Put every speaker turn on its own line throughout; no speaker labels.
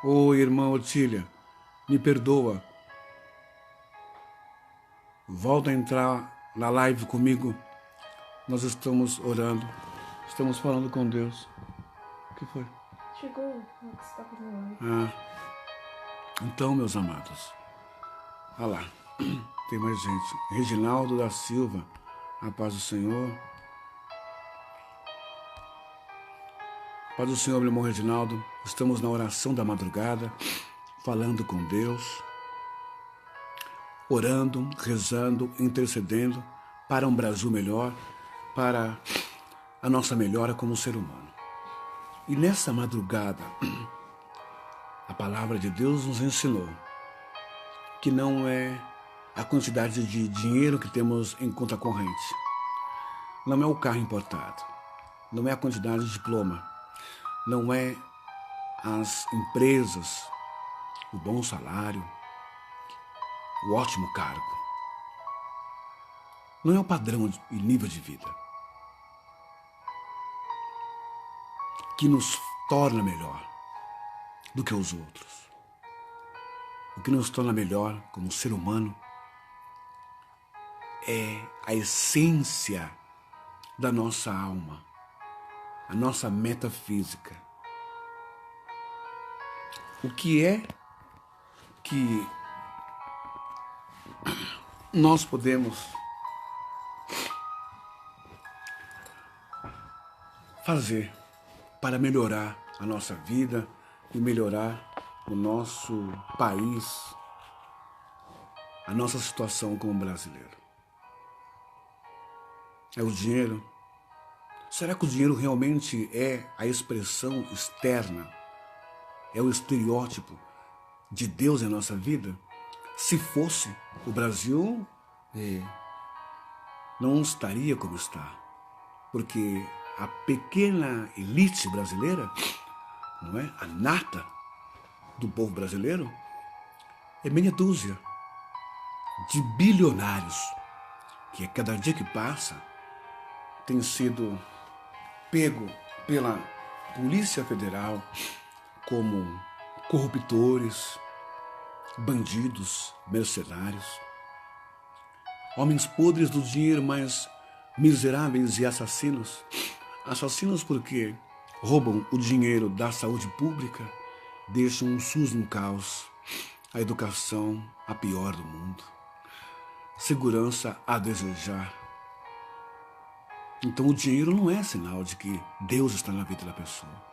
Oi, irmã Otília, me perdoa. Volta a entrar na live comigo. Nós estamos orando. Estamos falando com Deus. O que foi?
Chegou o que você está fazendo.
Então, meus amados. Olha lá. Tem mais gente. Reginaldo da Silva. A paz do Senhor. Paz do Senhor, meu irmão Reginaldo. Estamos na oração da madrugada, falando com Deus, orando, rezando, intercedendo para um Brasil melhor, para a nossa melhora como ser humano. E nessa madrugada, a palavra de Deus nos ensinou que não é a quantidade de dinheiro que temos em conta corrente, não é o carro importado, não é a quantidade de diploma, não é as empresas, o bom salário, o ótimo cargo. Não é o padrão e nível de vida que nos torna melhor do que os outros. O que nos torna melhor como ser humano é a essência da nossa alma, a nossa metafísica. O que é que nós podemos fazer para melhorar a nossa vida e melhorar o nosso país, a nossa situação como brasileiro? É o dinheiro? Será que o dinheiro realmente é a expressão externa? É o estereótipo de Deus em nossa vida? Se fosse, o Brasil não estaria como está. Porque a pequena elite brasileira, não é? A nata do povo brasileiro, é meia dúzia de bilionários que a cada dia que passa tem sido pego pela Polícia Federal como corruptores, bandidos, mercenários, homens podres do dinheiro, mas miseráveis e assassinos. Assassinos porque roubam o dinheiro da saúde pública, deixam o SUS no caos, a educação a pior do mundo, segurança a desejar. Então o dinheiro não é sinal de que Deus está na vida da pessoa.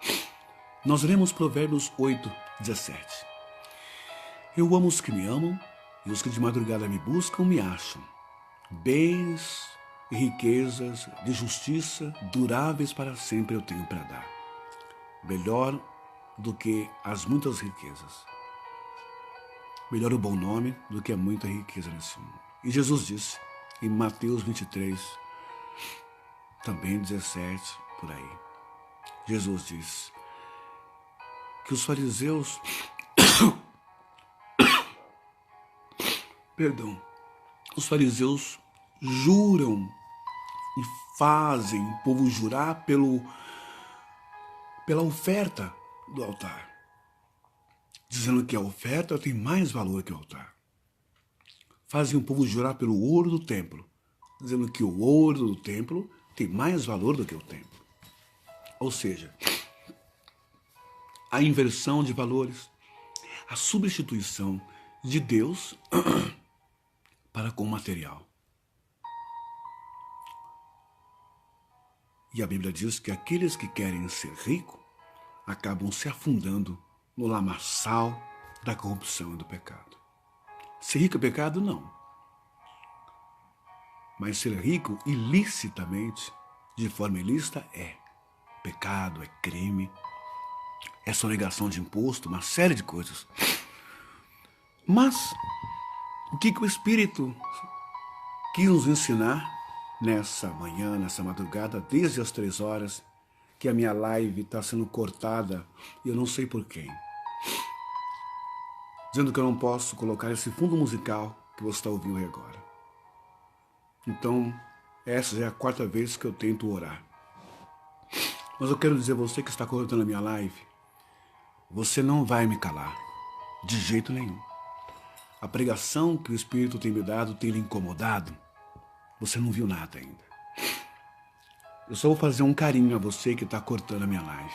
Nós lemos Provérbios 8:17. Eu amo os que me amam, e os que de madrugada me buscam me acham. Bens e riquezas de justiça duráveis para sempre eu tenho para dar. Melhor do que as muitas riquezas. Melhor o bom nome do que a muita riqueza nesse mundo. E Jesus disse em Mateus 23, também 17, por aí. Jesus diz que os fariseus os fariseus juram e fazem o povo jurar pela oferta do altar, dizendo que a oferta tem mais valor que o altar. Fazem o povo jurar pelo ouro do templo, dizendo que o ouro do templo tem mais valor do que o templo. Ou seja, a inversão de valores, a substituição de Deus para com o material. E a Bíblia diz que aqueles que querem ser ricos acabam se afundando no lamaçal da corrupção e do pecado. Ser rico é pecado? Não. Mas ser rico ilicitamente, de forma ilícita, é pecado, é crime, é sonegação de imposto, uma série de coisas. Mas o que o Espírito quis nos ensinar nessa manhã, nessa madrugada, desde as 3 horas, que a minha live está sendo cortada e eu não sei por quem. Dizendo que eu não posso colocar esse fundo musical que você está ouvindo aí agora. Então, essa já é a 4ª vez que eu tento orar. Mas eu quero dizer a você que está cortando a minha live, você não vai me calar, de jeito nenhum. A pregação que o Espírito tem me dado tem lhe incomodado? Você não viu nada ainda. Eu só vou fazer um carinho a você que está cortando a minha live.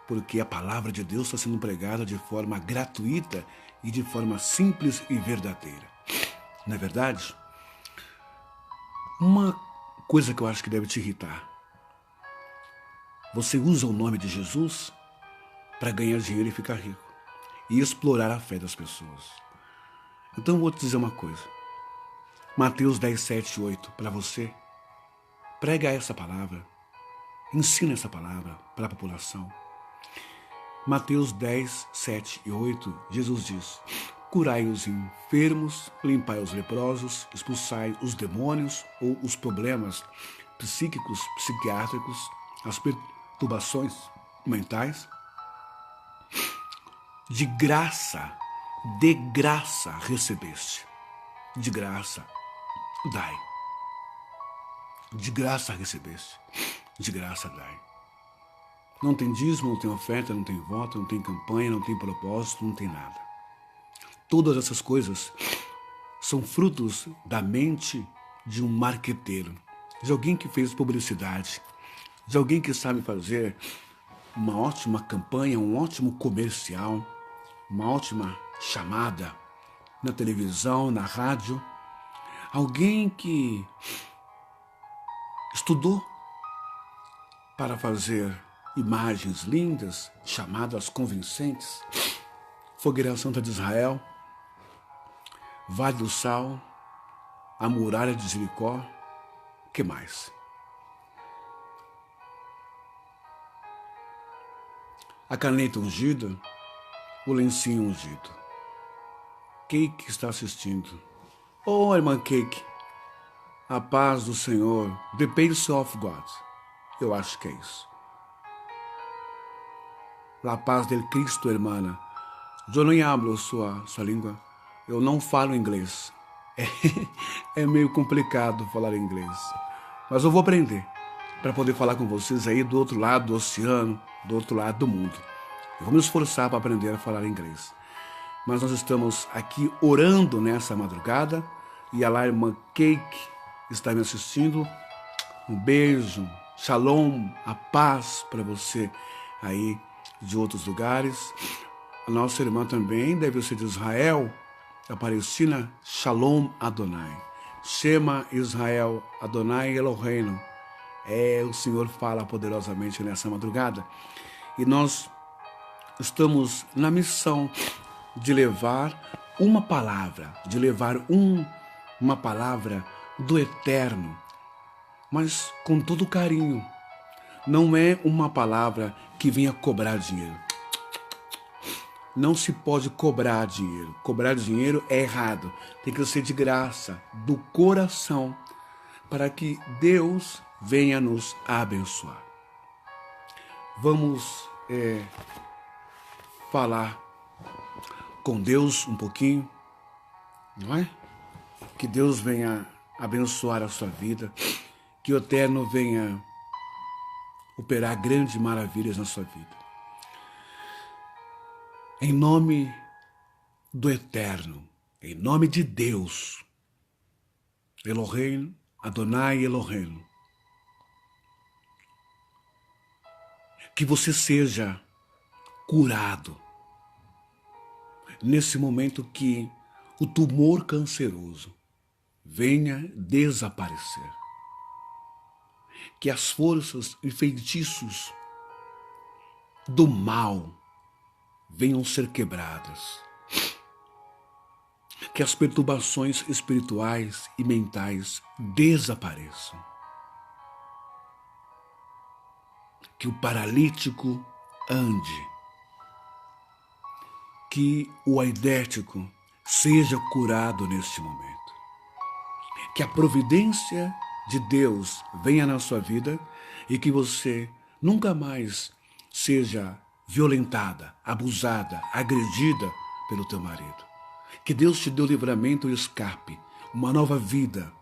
Porque a palavra de Deus está sendo pregada de forma gratuita e de forma simples e verdadeira. Não é verdade? Uma coisa que eu acho que deve te irritar. Você usa o nome de Jesus para ganhar dinheiro e ficar rico. E explorar a fé das pessoas. Então eu vou te dizer uma coisa. Mateus 10, 7 e 8 para você. Prega essa palavra. Ensina essa palavra para a população. Mateus 10, 7 e 8, Jesus diz: curai os enfermos, limpai os leprosos, expulsai os demônios ou os problemas psíquicos, psiquiátricos, as perturbações mentais. De graça recebeste. De graça dai. De graça recebeste. De graça dai. Não tem dízimo, não tem oferta, não tem voto, não tem campanha, não tem propósito, não tem nada. Todas essas coisas são frutos da mente de um marqueteiro, de alguém que fez publicidade, de alguém que sabe fazer uma ótima campanha, um ótimo comercial, uma ótima chamada na televisão, na rádio. Alguém que estudou para fazer imagens lindas, chamadas convincentes, Fogueira Santa de Israel, Vale do Sal, a Muralha de Jericó, que mais? A caneta ungida, o lencinho ungido. Cake está assistindo. Oh, irmã Cake, a paz do Senhor, the peace of God. Eu acho que é isso. La paz del Cristo, hermana. Eu não hablo sua língua. Eu não falo inglês. É meio complicado falar inglês. Mas eu vou aprender para poder falar com vocês aí do outro lado do oceano, do outro lado do mundo. Eu vou me esforçar para aprender a falar inglês. Mas nós estamos aqui orando nessa madrugada e a irmã Cake está me assistindo. Um beijo, shalom, a paz para você aí de outros lugares. A nossa irmã também deve ser de Israel, a Palestina, Shalom Adonai. Shema Israel, Adonai Eloheinu. O Senhor fala poderosamente nessa madrugada. E nós estamos na missão de levar uma palavra, uma palavra do Eterno, mas com todo carinho. Não é uma palavra que venha cobrar dinheiro. Não se pode cobrar dinheiro. Cobrar dinheiro é errado. Tem que ser de graça, do coração, para que Deus venha nos abençoar. Vamos falar com Deus um pouquinho, não é? Que Deus venha abençoar a sua vida, que o Eterno venha operar grandes maravilhas na sua vida. Em nome do Eterno, em nome de Deus, Elohim, Adonai Elohim, que você seja curado nesse momento, que o tumor canceroso venha desaparecer, que as forças e feitiços do mal venham ser quebradas, que as perturbações espirituais e mentais desapareçam, que o paralítico ande, que o aidético seja curado neste momento, que a providência de Deus venha na sua vida e que você nunca mais seja violentada, abusada, agredida pelo teu marido. Que Deus te dê o livramento e escape, uma nova vida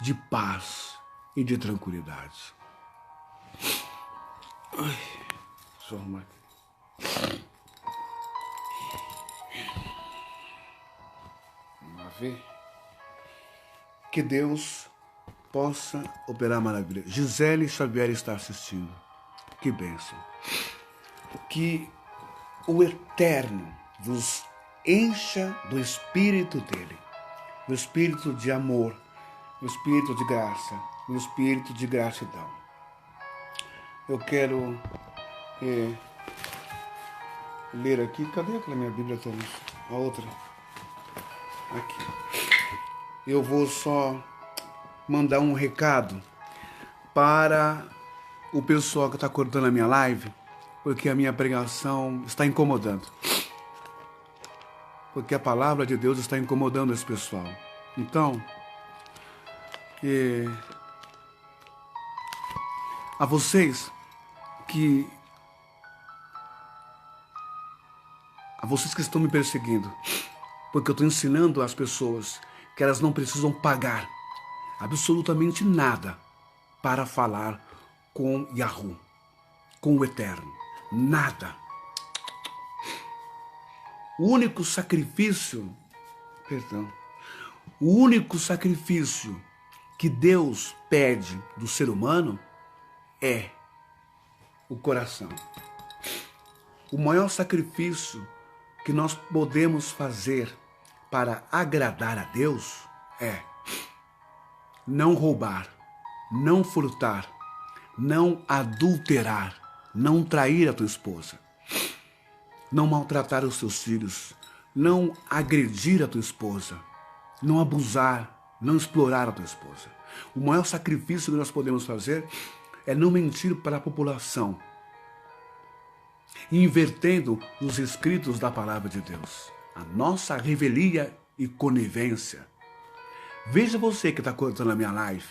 de paz e de tranquilidade. Deixa eu arrumar aqui. Vamos ver. Que Deus possa operar maravilha. Gisele Xavier está assistindo. Que bênção. Que o Eterno vos encha do Espírito dele. Do Espírito de amor. Do Espírito de graça. Do Espírito de gratidão. Eu quero ler aqui. Cadê aquela minha Bíblia, Thomas? A outra. Aqui. Eu vou só mandar um recado para o pessoal que está cortando a minha live, porque a minha pregação está incomodando. Porque a palavra de Deus está incomodando esse pessoal. Então, a vocês que estão me perseguindo, porque eu estou ensinando às pessoas que elas não precisam pagar absolutamente nada para falar com Yahweh, com o Eterno. Nada. O único sacrifício que Deus pede do ser humano é o coração. O maior sacrifício que nós podemos fazer para agradar a Deus é não roubar, não furtar, não adulterar, não trair a tua esposa, não maltratar os teus filhos, não agredir a tua esposa, não abusar, não explorar a tua esposa. O maior sacrifício que nós podemos fazer é não mentir para a população, invertendo os escritos da palavra de Deus. A nossa revelia e conivência. Veja você que está cortando a minha live,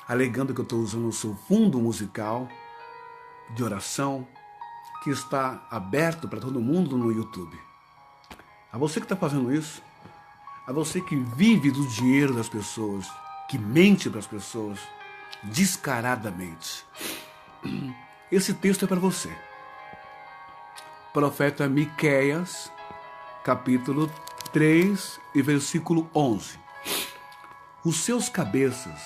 alegando que eu estou usando o seu fundo musical de oração, que está aberto para todo mundo no YouTube. A você que está fazendo isso, a você que vive do dinheiro das pessoas, que mente para as pessoas descaradamente. Esse texto é para você. Profeta Miqueias, capítulo 3 e versículo 11. Os seus cabeças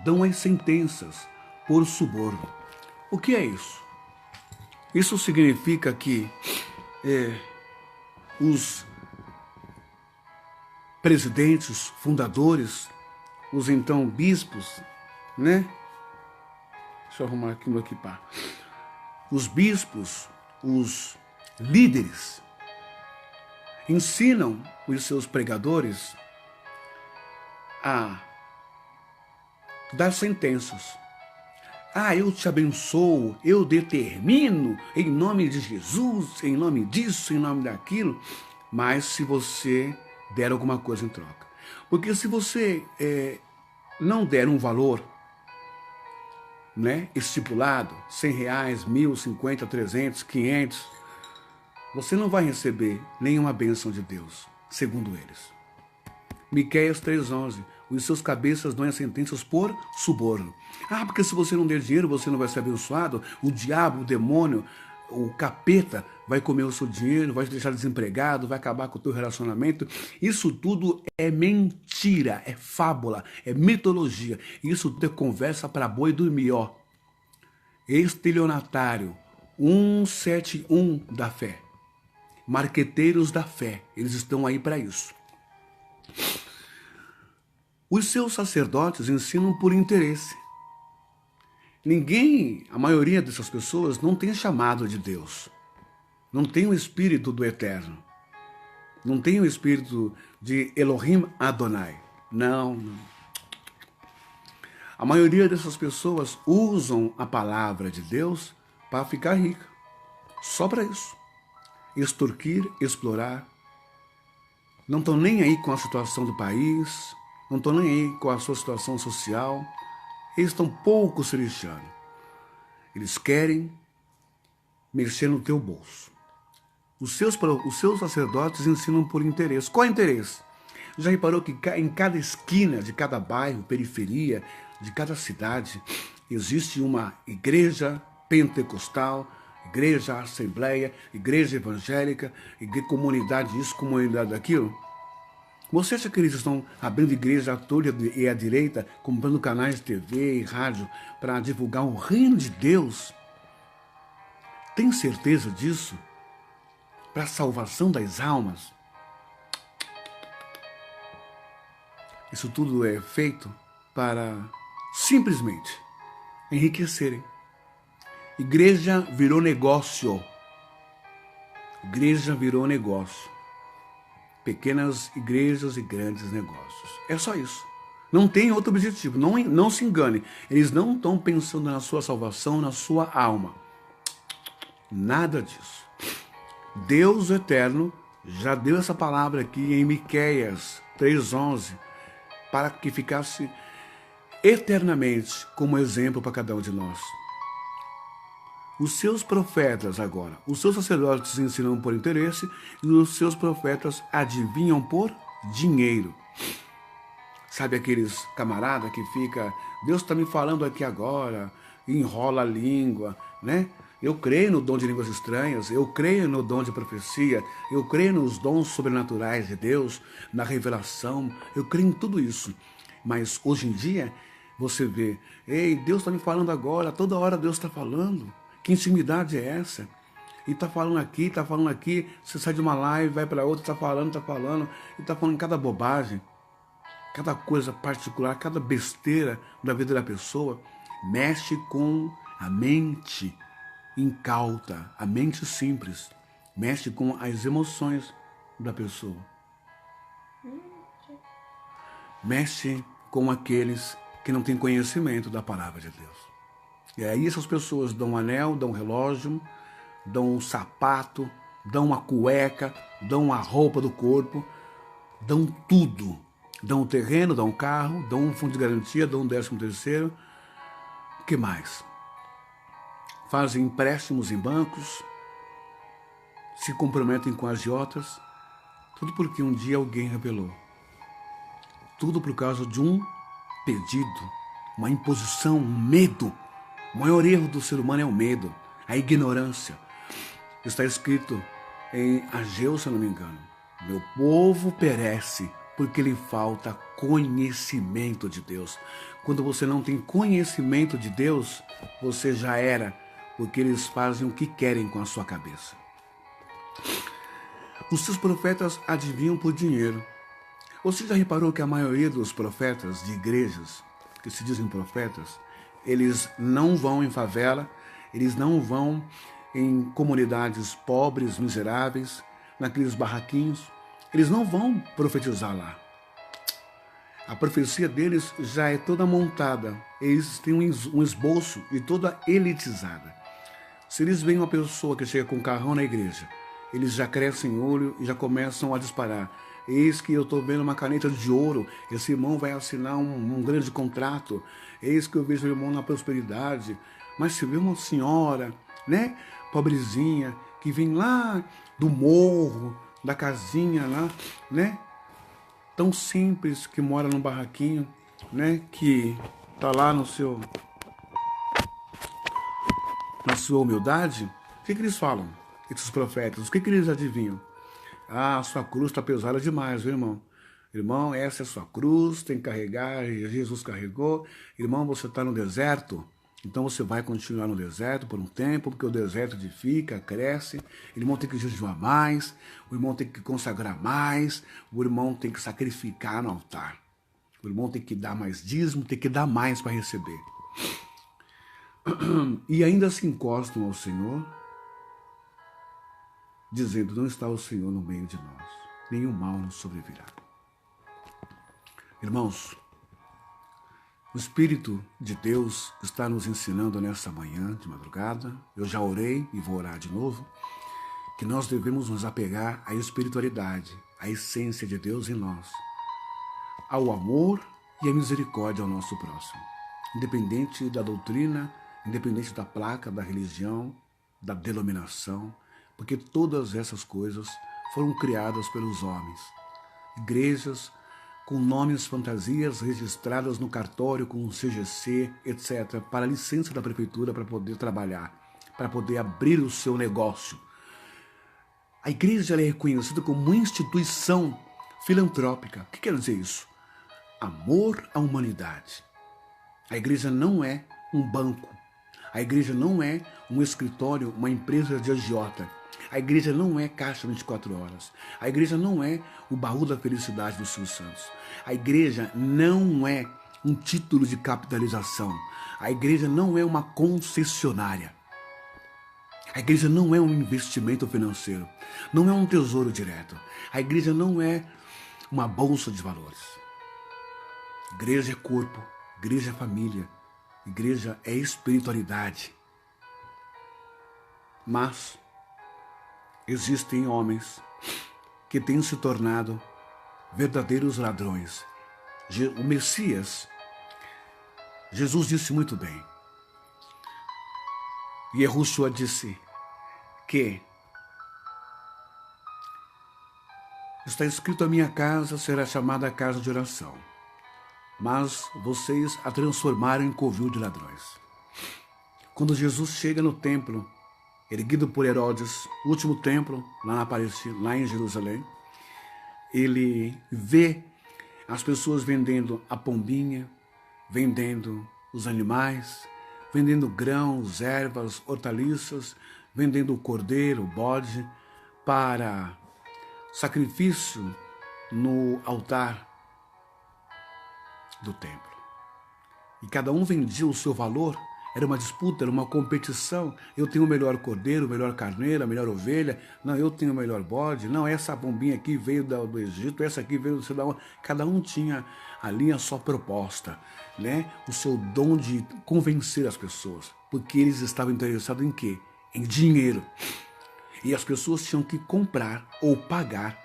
dão as sentenças por suborno. O que é isso? Isso significa que os presidentes, fundadores, os então bispos, né? Deixa eu arrumar aqui no equipar. Os bispos, os líderes, ensinam os seus pregadores a dar sentenças. Eu te abençoo, eu determino, em nome de Jesus, em nome disso, em nome daquilo, mas se você der alguma coisa em troca. Porque se você não der um valor, né, estipulado, R$100, 1.000, 50, 300, 500, você não vai receber nenhuma bênção de Deus, segundo eles. Miqueias 3,11. Os seus cabeças dão as sentenças por suborno. Porque se você não der dinheiro, você não vai ser abençoado. O diabo, o demônio, o capeta vai comer o seu dinheiro, vai te deixar desempregado, vai acabar com o teu relacionamento. Isso tudo é mentira, é fábula, é mitologia. Isso tudo é conversa para boi dormir, ó. Estelionatário 171 da fé. Marqueteiros da fé, eles estão aí para isso. Os seus sacerdotes ensinam por interesse. A maioria dessas pessoas não tem chamado de Deus. Não tem o espírito do Eterno. Não tem o espírito de Elohim Adonai. Não. A maioria dessas pessoas usam a palavra de Deus para ficar rica. Só para isso. Extorquir, explorar. Não estão nem aí com a situação do país. Não estão nem aí com a sua situação social. Eles estão pouco se lixando. Eles querem mexer no teu bolso. Os seus sacerdotes ensinam por interesse. Qual é o interesse? Já reparou que em cada esquina de cada bairro, periferia, de cada cidade, existe uma igreja pentecostal, igreja, assembleia, igreja evangélica, comunidade isso, comunidade daquilo. Você acha que eles estão abrindo igreja à torta e à direita, comprando canais de TV e rádio para divulgar o reino de Deus? Tem certeza disso? Para a salvação das almas? Isso tudo é feito para simplesmente enriquecerem. Igreja virou negócio. Igreja virou negócio. Pequenas igrejas e grandes negócios. É só isso. Não tem outro objetivo. Não se engane. Eles não estão pensando na sua salvação, na sua alma. Nada disso. Deus eterno já deu essa palavra aqui em Miqueias 3:11 para que ficasse eternamente como exemplo para cada um de nós. Os seus profetas agora, os seus sacerdotes ensinam por interesse e os seus profetas adivinham por dinheiro. Sabe aqueles camarada que fica, Deus está me falando aqui agora, enrola a língua, né? Eu creio no dom de línguas estranhas, eu creio no dom de profecia, eu creio nos dons sobrenaturais de Deus, na revelação, eu creio em tudo isso. Mas hoje em dia, você vê, ei, Deus está me falando agora, toda hora Deus está falando. Que intimidade é essa? E está falando aqui, você sai de uma live, vai para outra, está falando, e está falando cada bobagem, cada coisa particular, cada besteira da vida da pessoa, mexe com a mente incauta, a mente simples, mexe com as emoções da pessoa. Mexe com aqueles que não têm conhecimento da palavra de Deus. E aí essas pessoas dão um anel, dão um relógio, dão um sapato, dão uma cueca, dão uma roupa do corpo, dão tudo. Dão um terreno, dão um carro, dão um fundo de garantia, dão um 13º. O que mais? Fazem empréstimos em bancos, se comprometem com agiotas, tudo porque um dia alguém revelou. Tudo por causa de um pedido, uma imposição, um medo. O maior erro do ser humano é o medo, a ignorância. Está escrito em Ageu, se eu não me engano. Meu povo perece porque lhe falta conhecimento de Deus. Quando você não tem conhecimento de Deus, você já era, porque eles fazem o que querem com a sua cabeça. Os seus profetas adivinham por dinheiro. Você já reparou que a maioria dos profetas de igrejas, que se dizem profetas, eles não vão em favela, eles não vão em comunidades pobres, miseráveis, naqueles barraquinhos, eles não vão profetizar lá. A profecia deles já é toda montada, eles têm um esboço e toda elitizada. Se eles veem uma pessoa que chega com um carrão na igreja, eles já crescem o olho e já começam a disparar. Eis que eu estou vendo uma caneta de ouro, esse irmão vai assinar um grande contrato, eis que eu vejo o irmão na prosperidade. Mas se vê uma senhora, né, pobrezinha, que vem lá do morro, da casinha lá, né, tão simples, que mora num barraquinho, né, que está lá na sua humildade, o que eles falam, esses profetas? O que eles adivinham? Ah, a sua cruz está pesada demais, viu, irmão? Irmão, essa é a sua cruz, tem que carregar, Jesus carregou. Irmão, você está no deserto, então você vai continuar no deserto por um tempo, porque o deserto edifica, cresce. O irmão tem que jejuar mais, o irmão tem que consagrar mais, o irmão tem que sacrificar no altar. O irmão tem que dar mais dízimo, tem que dar mais para receber. E ainda se encostam ao Senhor, dizendo, não está o Senhor no meio de nós, nenhum mal nos sobrevirá. Irmãos, o Espírito de Deus está nos ensinando nessa manhã de madrugada, eu já orei e vou orar de novo, que nós devemos nos apegar à espiritualidade, à essência de Deus em nós, ao amor e à misericórdia ao nosso próximo, independente da doutrina, independente da placa, da religião, da denominação, porque todas essas coisas foram criadas pelos homens. Igrejas com nomes fantasias registradas no cartório com CGC, etc., para licença da prefeitura para poder trabalhar, para poder abrir o seu negócio. A igreja ela é reconhecida como uma instituição filantrópica. O que quer dizer isso? Amor à humanidade. A igreja não é um banco. A igreja não é um escritório, uma empresa de agiota. A igreja não é caixa 24 horas. A igreja não é o baú da felicidade do Silvio Santos. A igreja não é um título de capitalização. A igreja não é uma concessionária. A igreja não é um investimento financeiro. Não é um tesouro direto. A igreja não é uma bolsa de valores. Igreja é corpo, igreja é família, igreja é espiritualidade. Mas existem homens que têm se tornado verdadeiros ladrões. O Messias, Jesus disse muito bem. Yahushua disse que está escrito: a minha casa será chamada a casa de oração, mas vocês a transformaram em covil de ladrões. Quando Jesus chega no templo, erguido por Herodes, o último templo lá em Jerusalém, ele vê as pessoas vendendo a pombinha, vendendo os animais, vendendo grãos, ervas, hortaliças, vendendo o cordeiro, o bode, para sacrifício no altar do templo. E cada um vendia o seu valor, era uma disputa, era uma competição. Eu tenho o melhor cordeiro, o melhor carneiro, a melhor ovelha. Não, eu tenho o melhor bode. Não, essa pombinha aqui veio do Egito, essa aqui veio do sei lá onde. Cada um tinha ali a sua proposta, né? O seu dom de convencer as pessoas, porque eles estavam interessados em quê? Em dinheiro. E as pessoas tinham que comprar ou pagar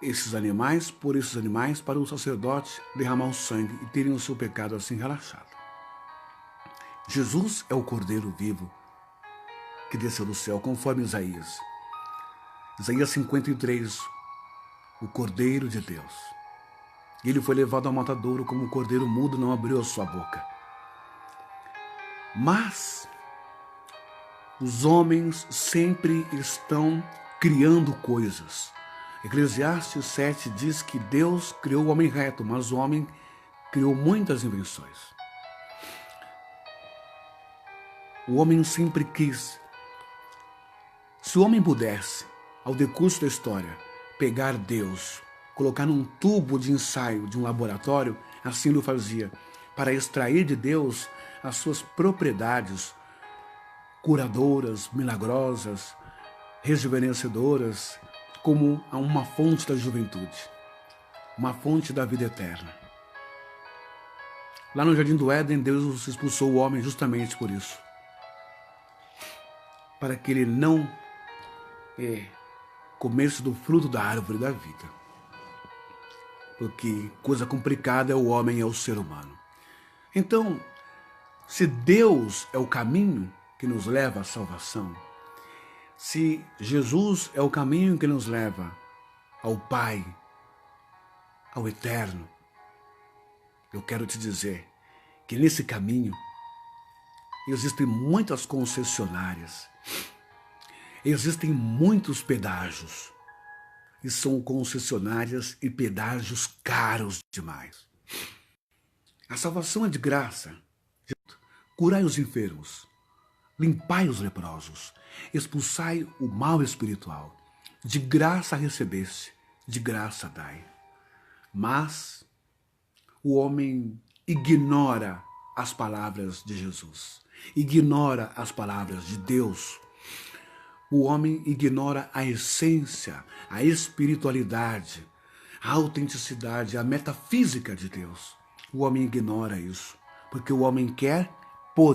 esses animais, por esses animais, para o sacerdote derramar o sangue e terem o seu pecado assim relaxado. Jesus é o Cordeiro vivo que desceu do céu, conforme Isaías. Isaías 53, o Cordeiro de Deus. Ele foi levado ao matadouro como um cordeiro mudo, não abriu a sua boca. Mas os homens sempre estão criando coisas. Eclesiastes 7 diz que Deus criou o homem reto, mas o homem criou muitas invenções. O homem sempre quis. Se o homem pudesse, ao decurso da história, pegar Deus, colocar num tubo de ensaio de um laboratório, assim o fazia, para extrair de Deus as suas propriedades curadoras, milagrosas, rejuvenescedoras, como uma fonte da juventude, uma fonte da vida eterna. Lá no Jardim do Éden, Deus expulsou o homem justamente por isso, para que ele não comesse do fruto da árvore da vida. Porque coisa complicada é o homem, é o ser humano. Então, se Deus é o caminho que nos leva à salvação, se Jesus é o caminho que nos leva ao Pai, ao Eterno, eu quero te dizer que nesse caminho existem muitas concessionárias, existem muitos pedágios, e são concessionárias e pedágios caros demais. A salvação é de graça. Curai os enfermos, limpai os leprosos, expulsai o mal espiritual. De graça recebeste, de graça dai. Mas o homem ignora as palavras de Jesus, ignora as palavras de Deus. O homem ignora a essência, a espiritualidade, a autenticidade, a metafísica de Deus. O homem ignora isso, porque o homem quer